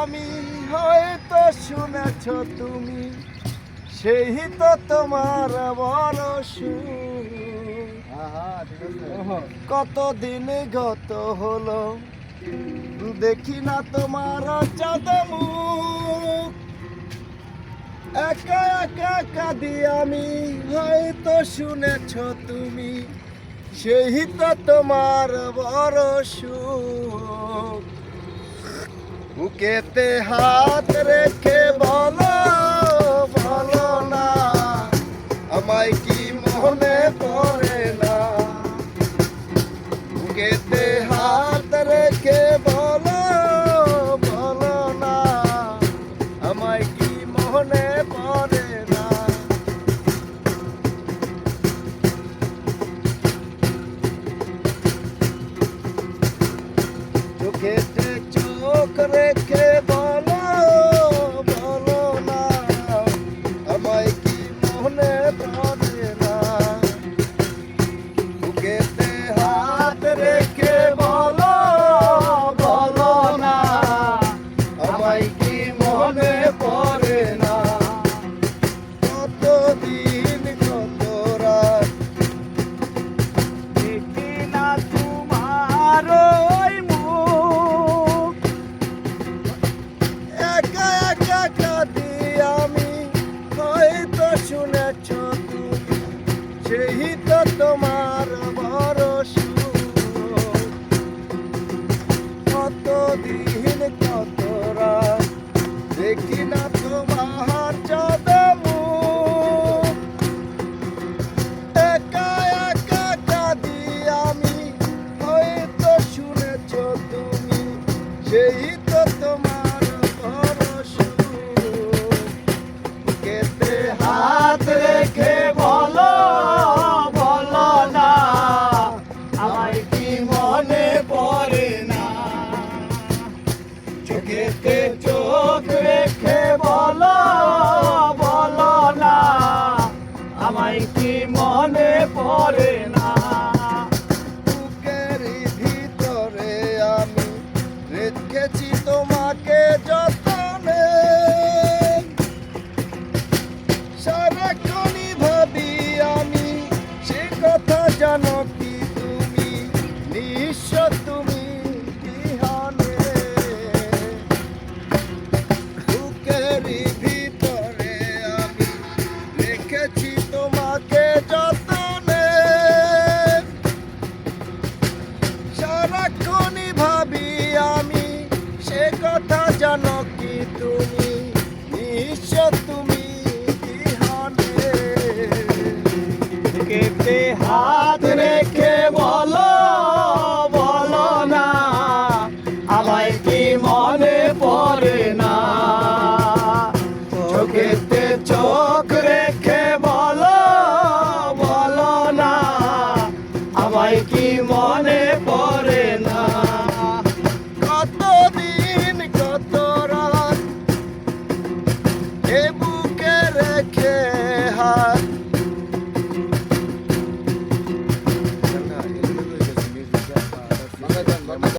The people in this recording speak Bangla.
আমি হয়তো শুনেছ তুমি, সেই তো তোমার বড় সুখ। কতদিন গত হলো দেখি না তোমার চাঁদ মুখ, একা একা কাঁদি আমি হয়তো শুনেছ তুমি, সেই তো তোমার বড় সুখ। বুকেতে হাত রেখে বলো বলো না, আমায় কি মনে পড়ে না। বুকেতে হাত রেখে বলো বলো না, আমায় কি মনে পড়ে না। চোখেতে চোখ রেখে বলো বলো না, আমায় কি মনে পড়ে না। বুকেতে হাত রেখে বলো বলো না, আমায় কি মনে পড়ে না। কতদিন কত রাত দেখি না তোমার ওই মুখ, একা একা কাঁদি আমি হয়তো শুনেছ তুমি, সেই তো তোমার বড় সুখ। কতদিন কত রাত দেখি না তোমার চাঁদ মুখ, একা একা কাঁদি আমি হয়তো শুনেছ তুমি, সেই তো তোমার বড় সুখ। বুকেতে হাত রেখে বলো বলো না, আমায় কি মনে পড়ে না। চোখেতে চোখ রেখে বলো বলো না, আমায় কি মনে পড়ে না। বুকের ভিতরে আমি রেখেছি তোমাকে যতনে, সারাক্ষণই ভাবি আমি সে কথা জানো কি তুমি, নিঃস্ব তুমি বিহনে। বুকের ভিতরে আমি রেখেছি তোমাকে যতনে, সারাক্ষণই ভাবি আমি সে কথা জানো কি তুমি, নিঃস্ব তুমি বিহনে। বুকেতে হাত রেখে বলো বলো না, আমায় কি মনে পড়ে না। চোখেতে চোখ রেখে